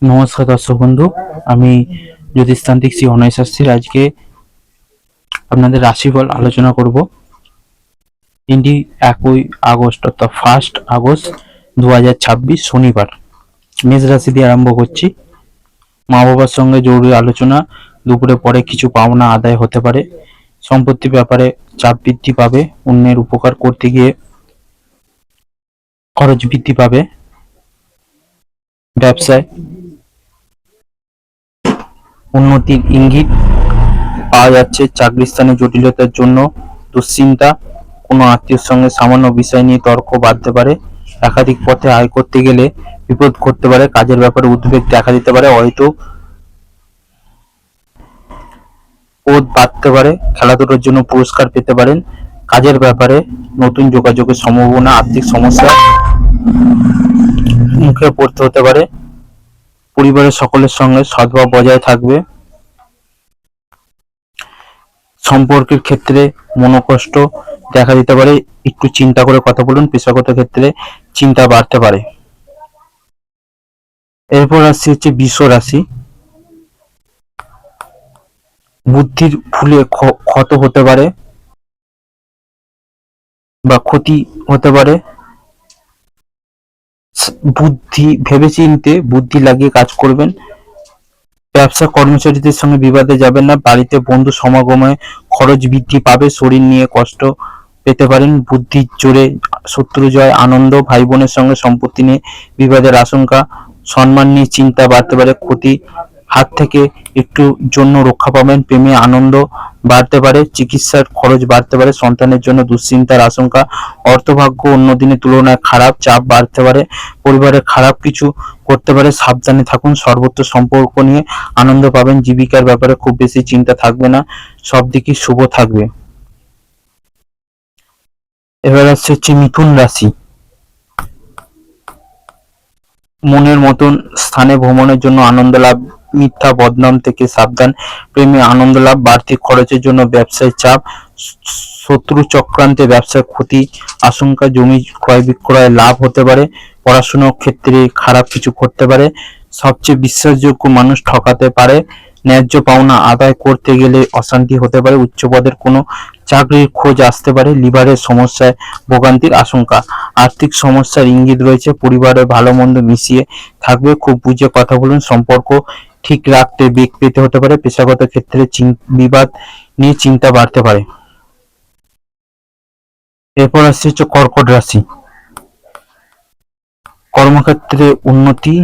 নমস্কার দর্শক বন্ধু, আমি জ্যোতিষতান্ত্রিক শ্রী অনয় শাস্ত্রীর আজকে আপনাদের রাশিফল আলোচনা করব। দিনটি 1 আগস্ট অর্থাৎ 1 আগস্ট 2026 শনিবার। মেষ রাশি দিয়ে আরম্ভ করছি। মা বাবার সঙ্গে জরুরি আলোচনা, দুপুরে পরে কিছু পাওনা আদায় হতে পারে। সম্পত্তির ব্যাপারে চাপ বৃদ্ধি পাবে, অন্যের উপকার করতে গিয়ে খরচ বৃদ্ধি পাবে। ব্যবসায় উন্নতির ইঙ্গিত পাওয়া যাচ্ছে। চাকরির স্থানে জটিলতার জন্য দুশ্চিন্তা, কোনো আত্মীয়র সঙ্গে সামান্য বিষয় নিয়ে তর্ক বাড়তে পারে। একাধিক পথে আয় করতে গেলে বিপদ ঘটতে পারে। কাজের ব্যাপারে উদ্বেগ দেখা দিতে পারে, হয়তো পদ বাড়তে পারে। খেলাধুলার জন্য পুরস্কার পেতে পারেন। কাজের ব্যাপারে নতুন যোগাযোগের সম্ভাবনা, আর্থিক সমস্যা মুখে পড়তে হতে পারে। পরিবারের সকলের সঙ্গে সদ্ভাব বজায় থাকবে। সম্পর্কের ক্ষেত্রে মনোকষ্ট দেখা দিতে পারে, একটু চিন্তা করে কথা বলুন। পেশাগত ক্ষেত্রে চিন্তা বাড়তে পারে। এরপর আসছে হচ্ছে বৃষ রাশি। বুদ্ধির ভুলে ক্ষত হতে পারে বা ক্ষতি হতে পারে। ভেবেচিন্তে বুদ্ধি লাগিয়ে কাজ করবেন। ব্যবসা কর্মচারীদের সঙ্গে বিবাদে যাবেন না। বাড়িতে বন্ধু সমাগমে খরচ বৃদ্ধি পাবে। শরীর নিয়ে কষ্ট পেতে পারেন। বুদ্ধির জোরে শত্রু জয়, আনন্দ। ভাই বোনের সঙ্গে সম্পত্তি নিয়ে বিবাদের আশঙ্কা। সম্মান নিয়ে চিন্তা বাড়তে পারে। ক্ষতি হাত থেকে একটু জন্য রক্ষা পাবেন। প্রেমে আনন্দ বাড়তে পারে। চিকিৎসার খরচ বাড়তে পারে। সন্তানের জন্য দুশ্চিন্তার আশঙ্কা। অর্থভাগ্য অন্য দিনের তুলনায় খারাপ, চাপ বাড়তে পারে। পরিবারে খারাপ কিছু করতে পারে, সাবধানে থাকুন। সর্বত্র সম্পর্ক নিয়ে আনন্দ পাবেন। জীবিকার ব্যাপারে খুব বেশি চিন্তা থাকবে না, সব দিকই শুভ থাকবে। এবার আসছে হচ্ছে মিথুন রাশি। মনের মতন স্থানে ভ্রমণের জন্য আনন্দ লাভ। মিথ্যা বদনাম থেকে সাবধান। প্রেমে আনন্দ লাভ। বাড়তি খরচের জন্য ব্যবসায় চাপ। শত্রু চক্রান্তে ব্যবসায় ক্ষতি আশঙ্কা। জমি ক্রয় বিক্রয় লাভ হতে পারে। পড়াশোনার ক্ষেত্রে খারাপ কিছু করতে পারে। সবচেয়ে বিশ্বাসযোগ্য মানুষ ঠকাতে পারে। ন্যায্য পাওনা আদায় করতে গেলে অশান্তি হতে পারে। উচ্চ পদের কোনো চাকরির খোঁজ আসতে পারে। লিভারের সমস্যায় ভোগান্তির আশঙ্কা। আর্থিক সমস্যার ইঙ্গিত রয়েছে। পরিবারে ভালো মন্দ মিশিয়ে থাকবে। খুব বুঝে কথা বলুন। সম্পর্ক ঠিক রাখতে বেগ পেতে হতে পারে। পেশাগত ক্ষেত্রে বিবাদ নিয়ে চিন্তা বাড়তে পারে। এরপর আসছে হচ্ছে কর্কট রাশি। কর্মক্ষেত্রে উন্নতি,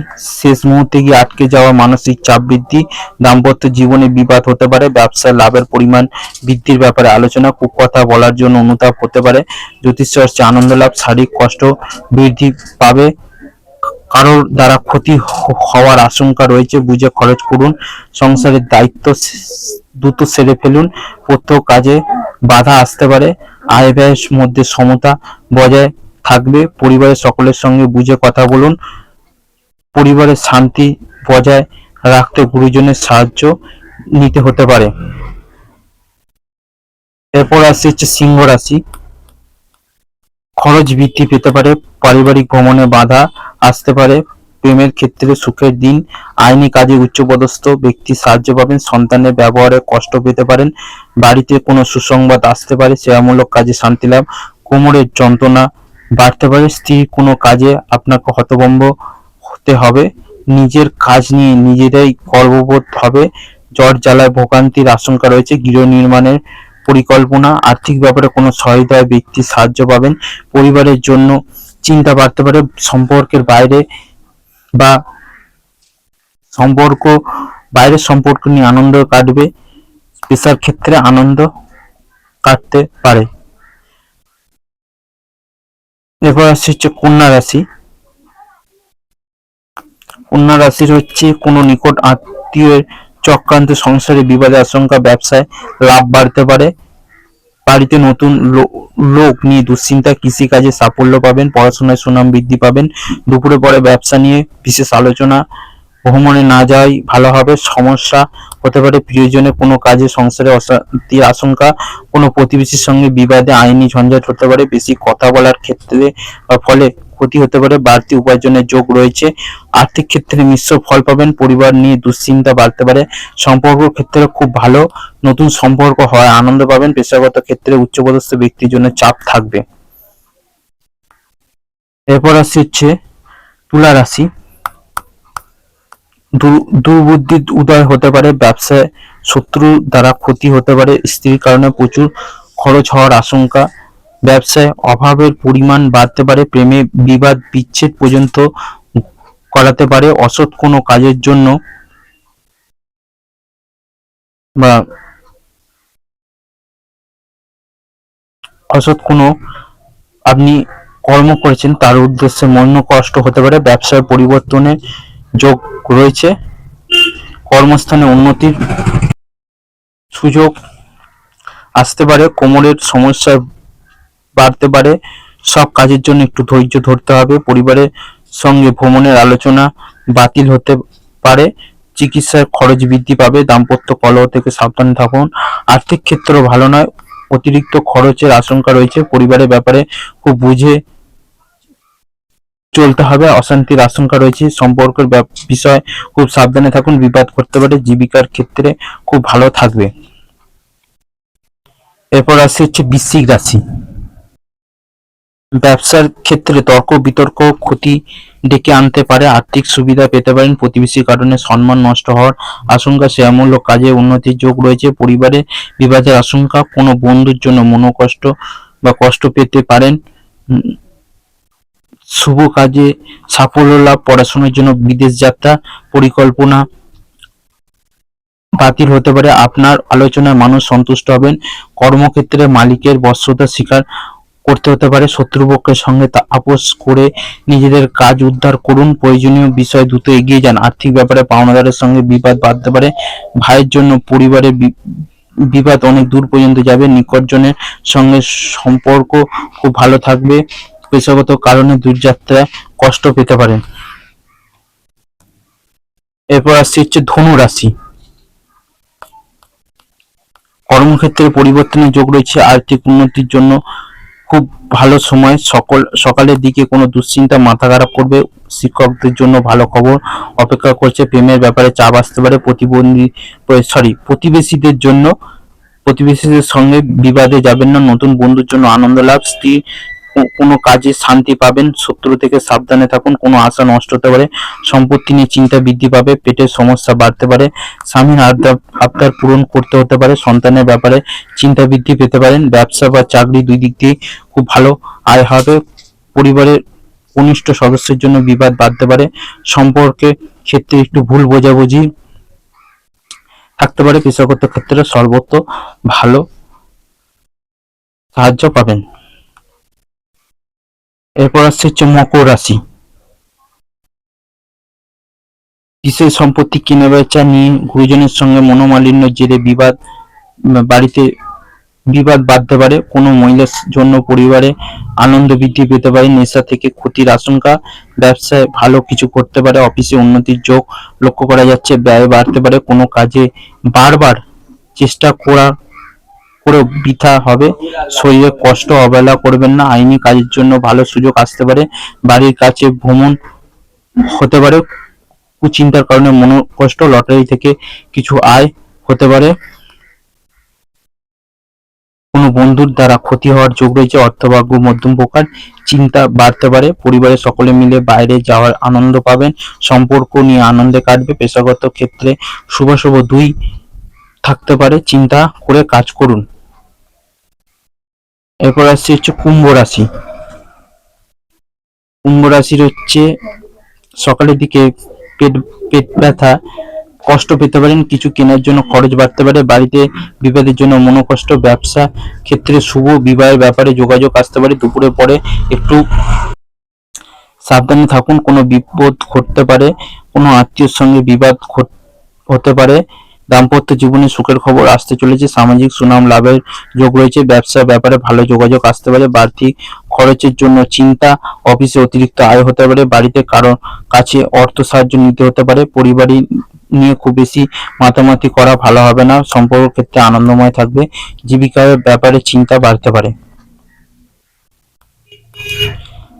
শেষ মুহূর্তে গিয়ে আটকে যাওয়া মানসিক চাপ বৃদ্ধি। দাম্পত্য জীবনে বিবাদ হতে পারে। ব্যবসায় লাভের পরিমাণ বৃদ্ধির ব্যাপারে আলোচনা। কুকথা বলার জন্য অনুতাপ হতে পারে। জ্যোতিষ চর্চা আনন্দ লাভ। শারীরিক কষ্ট বৃদ্ধি পাবে। কারোর দ্বারা ক্ষতি হওয়ার আশঙ্কা রয়েছে, বুঝে খরচ করুন। সংসারের দায়িত্ব দ্রুত সেরে ফেলুন। প্রত্যেক কাজে বাধা আসতে পারে। আয় ব্যয়ের মধ্যে সমতা বজায় থাকবে। পরিবারের সকলের সঙ্গে বুঝে কথা বলুন। পরিবারের শান্তি বজায় রাখতে গুরুজনের সাহায্য নিতে হতে পারে। এরপর আসছে হচ্ছে সিংহ রাশি। খরচ বৃদ্ধি পেতে পারে। পারিবারিক ভ্রমণে বাধা আসতে পারে। প্রেমের ক্ষেত্রে সুখের দিন। আইনি কাজে উচ্চপদস্থ ব্যক্তি সাহায্য পাবেন। সন্তানের ব্যবহারে কষ্ট পেতে পারেন। বাড়িতে কোনো সুসংবাদ আসতে পারে। সেবামূলক কাজে শান্তি লাভ। কোমরের যন্ত্রণা বাড়তে পারে। স্ত্রীর কোনো কাজে আপনাকে হতভম্ব হতে হবে। নিজের কাজ নিয়ে নিজেরাই গর্ববোধ হবে। জ্বর জ্বালায় ভোগান্তির আশঙ্কা রয়েছে। গৃহ নির্মাণের পরিকল্পনা। আর্থিক ব্যাপারে কোনো সহায়তায় ব্যক্তির সাহায্য পাবেন। পরিবারের জন্য চিন্তা বাড়তে পারে। সম্পর্কের বাইরে বা সম্পর্ক বাইরের সম্পর্ক নিয়ে আনন্দ কাটবে। পেশার ক্ষেত্রে আনন্দ কাটতে পারে। এরপর আসছে হচ্ছে কন্যা রাশি। কন্যা রাশির হচ্ছে কোনো নিকট আত্মীয়ের চক্রান্ত, সংসারে বিবাদের আশঙ্কা। ব্যবসায় লাভ বাড়তে পারে। বাড়িতে নতুন লোক নিয়ে দুশ্চিন্তা। কৃষিকাজে সাফল্য পাবেন। পড়াশোনায় সুনাম বৃদ্ধি পাবেন। দুপুরে পরে ব্যবসা নিয়ে বিশেষ আলোচনা। ভ্রমণে না যাওয়াই ভালো হবে। সমস্যা হতে পারে প্রিয়জনের কোনো কাজে। সংসারে অশান্তির আশঙ্কা। কোনো প্রতিবেশীর সঙ্গে বিবাদে আইনি ঝঞ্ঝাট হতে পারে। বেশি কথা বলার ক্ষেত্রে ফলে ক্ষতি হতে পারে, বাড়তি উপার্জনের যোগ রয়েছে। আর্থিক ক্ষেত্রে মিশ্র ফল পাবেন, পরিবার নিয়ে দুশ্চিন্তা বাড়তে পারে। সম্পর্ক ক্ষেত্রে খুব ভালো, নতুন সম্পর্ক হয় আনন্দ পাবেন। পেশাগত ক্ষেত্রে উচ্চপদস্থ ব্যক্তির জন্য চাপ থাকবে। এরপর আসছে হচ্ছে তুলা রাশি। দুর্বুদ্ধির উদয় হতে পারে, ব্যবসায় শত্রু দ্বারা ক্ষতি হতে পারে, স্ত্রীর কারণে প্রচুর খরচ হওয়ার আশঙ্কা, ব্যবসায় অভাবের পরিমাণ বাড়তে পারে, প্রেমে বিবাদ বিচ্ছেদ পর্যন্ত করাতে পারে। অসৎ কোনো কাজের জন্য বা অসৎ কোনো আপনি কর্ম করেছেন তার উদ্দেশ্যে মন কষ্ট হতে পারে। ব্যবসায় পরিবর্তনের যোগ রয়েছে, কর্মস্থানে উন্নতির সুযোগ আসতে পারে, কোমরের সমস্যা বাড়তে পারে। সব কাজের জন্য একটু ধৈর্য ধরতে হবে। পরিবারের সঙ্গে ভ্রমণের আলোচনা বাতিল হতে পারে, চিকিৎসার খরচ বৃদ্ধি পাবে। দাম্পত্য কলহ থেকে সাবধানে থাকুন। আর্থিক ক্ষেত্র ভালো নয়, অতিরিক্ত খরচের আশঙ্কা রয়েছে। পরিবারের ব্যাপারে খুব বুঝে চলতে হবে, অশান্তির আশঙ্কা রয়েছে। সম্পর্কের বিষয়ে খুব সাবধানে থাকুন, বিবাদ করতে পারে। জীবিকার ক্ষেত্রে খুব ভালো থাকবে। এরপর আসছে হচ্ছে বৃশ্চিক রাশি। ব্যবসার ক্ষেত্রে তর্ক বিতর্ক ক্ষতি ডেকে আনতে পারে, আর্থিক সুবিধা পেতে পারেন। প্রতিবেশীর কারণে সম্মান নষ্ট হওয়ার আশঙ্কা, শেয়ারমূলক কাজে উন্নতির যোগ রয়েছে। পরিবারে বিবাদের আশঙ্কা, কোনো বন্ধুর জন্য মনোকষ্ট বা কষ্ট পেতে পারেন। শুভ কাজে সাফল্য লাভ, পড়াশোনার জন্য বিদেশ যাত্রা পরিকল্পনা বাতিল হতে পারে। আপনার আলোচনায় মানুষ সন্তুষ্ট হবেন। কর্মক্ষেত্রে মালিকের বশ্যতা স্বীকার করতে হতে পারে। শত্রুপক্ষের সঙ্গে আপোষ করে নিজেদের কাজ উদ্ধার করুন। প্রয়োজনীয় বিষয় দ্রুত এগিয়ে যান। আর্থিক ব্যাপারে পাওনাদারের সঙ্গে বিবাদ বাড়তে পারে। ভাইয়ের জন্য পরিবারের বিবাদ অনেক দূর পর্যন্ত যাবে। নিকটজনের সঙ্গে সম্পর্ক খুব ভালো থাকবে। পেশাগত কারণে দূরযাত্রায় কষ্ট পেতে পারেন। এরপর আসছে হচ্ছে ধনু রাশি। কর্মক্ষেত্রে পরিবর্তনের যোগ রয়েছে, আর্থিক উন্নতির জন্য খুব ভালো সময়। সকালের দিকে কোনো দুশ্চিন্তা মাথা খারাপ করবে। শিক্ষকদের জন্য ভালো খবর অপেক্ষা করছে। প্রেমের ব্যাপারে চাপ আসতে পারে। প্রতিবেশীদের জন্য প্রতিবেশীদের সঙ্গে বিবাদে যাবেন না। নতুন বন্ধুর জন্য আনন্দ লাভ, স্ত্রী কোনো কাজে শান্তি পাবেন। শত্রু থেকে সাবধানে থাকুন, কোনো আশা নষ্ট হতে পারে। সম্পত্তি নিয়ে চিন্তা বৃদ্ধি পাবে, পেটের সমস্যা বাড়তে পারে। স্বামীর আবদার পূরণ করতে হতে পারে। সন্তানের ব্যাপারে চিন্তা বৃদ্ধি পেতে পারেন। ব্যবসা বা চাকরি দুই দিক দিয়ে খুব ভালো আয় হবে। পরিবারের কনিষ্ঠ সদস্যের জন্য বিবাদ বাড়তে পারে। সম্পর্কে ক্ষেত্রে একটু ভুল বোঝাবুঝি থাকতে পারে। পেশাগত ক্ষেত্রে সর্বত্র ভালো সাহায্য পাবেন। এরপর আসছে হচ্ছে মকর রাশি। বিষয় সম্পত্তি কেনা বেচা নিয়ে গুরুজনের সঙ্গে মনোমালিন্যের জেরে বাড়িতে বিবাদ বাড়তে পারে। কোনো মহিলার জন্য পরিবারে আনন্দ বৃদ্ধি পেতে পারে। নেশা থেকে ক্ষতির আশঙ্কা, ব্যবসায় ভালো কিছু করতে পারে। অফিসে উন্নতির যোগ লক্ষ্য করা যাচ্ছে। ব্যয় বাড়তে পারে, কোনো কাজে বারবার চেষ্টা করে বৃথা হবে। শরীরে কষ্ট অবহেলা করবেন না। আইনি কাজের জন্য ভালো সুযোগ আসতে পারে। বাড়ির কাছে ভ্রমণ হতে পারে। কুচিন্তার কারণে মনোকষ্ট, লটারি থেকে কিছু আয় হতে পারে। কোনো বন্ধুর দ্বারা ক্ষতি হওয়ার যোগ রয়েছে। অর্থভাগ্য মধ্যম প্রকার, চিন্তা বাড়তে পারে। পরিবারের সকলে মিলে বাইরে যাওয়ার আনন্দ পাবেন। সম্পর্ক নিয়ে আনন্দে কাটবে। পেশাগত ক্ষেত্রে শুভ দুই থাকতে পারে, চিন্তা করে কাজ করুন। এরপর আসছে হচ্ছে কুম্ভ রাশি। কুম্ভ রাশির হচ্ছে সকালের দিকে পেট পেট ব্যথা কষ্ট পেতে পারেন। কিছু কেনার জন্য খরচ বাড়তে পারে। বাড়িতে বিবাদের জন্য মনোকষ্ট। ব্যবসা ক্ষেত্রে শুভ বিবাহের ব্যাপারে যোগাযোগ আসতে পারে। দুপুরের পরে একটু সাবধানে থাকুন, কোনো বিপদ ঘটতে পারে। কোনো আত্মীয়র সঙ্গে বিবাদ হতে পারে। দাম্পত্য জীবনে সুখের খবর আসতে চলেছে। সামাজিক সুনাম লাভের যোগ রয়েছে। ব্যবসার ব্যাপারে ভালো যোগাযোগ আসতে পারে। বাড়তি খরচের জন্য চিন্তা, অফিসে অতিরিক্ত আয় হতে পারে। বাড়িতে কারো কাছে অর্থ সাহায্য নিতে হতে পারে। পরিবার নিয়ে খুব বেশি মাতামাতি করা ভালো হবে না। সম্পর্ক ক্ষেত্রে আনন্দময় থাকবে। জীবিকার ব্যাপারে চিন্তা বাড়তে পারে।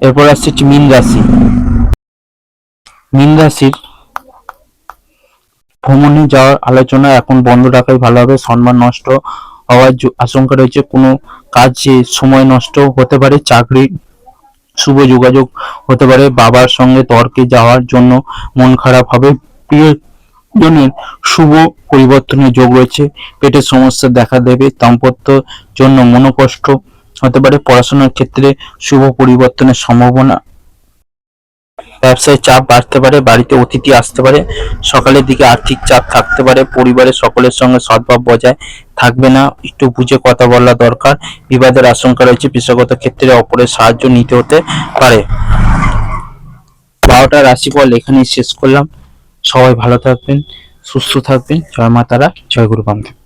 এরপর আসছে হচ্ছে মীন রাশি। মীন রাশির ভ্রমণে যাওয়ার আলোচনা এখন বন্ধ রাখাই ভালো হবে। সম্মান নষ্ট হওয়ার আশঙ্কা রয়েছে। কোনো কাজে সময় নষ্ট হতে পারে। চাকরি শুভ যোগাযোগ হতে পারে। বাবার সঙ্গে তর্কে যাওয়ার জন্য মন খারাপ হবে। প্রিয়জনের শুভ পরিবর্তনের যোগ রয়েছে। পেটের সমস্যা দেখা দেবে। দাম্পত্য জন্য মনোকষ্ট হতে পারে। পড়াশোনার ক্ষেত্রে শুভ পরিবর্তনের সম্ভাবনা। ব্যবসায় চাপ বাড়তে পারে। বাড়িতে অতিথি আসতে পারে। সকালের দিকে আর্থিক চাপ থাকতে পারে। পরিবারের সকলের সঙ্গে সদ্ভাব বজায় থাকবে না। একটু বুঝে কথা বলা দরকার। বিবাদের আশঙ্কা রয়েছে। পেশাগত ক্ষেত্রে অপরের সাহায্য নিতে হতে পারে। 12টা রাশিফল এখানেই শেষ করলাম। সবাই ভালো থাকবেন, সুস্থ থাকবেন। জয় মা তারা, জয় গুরু বামদেব।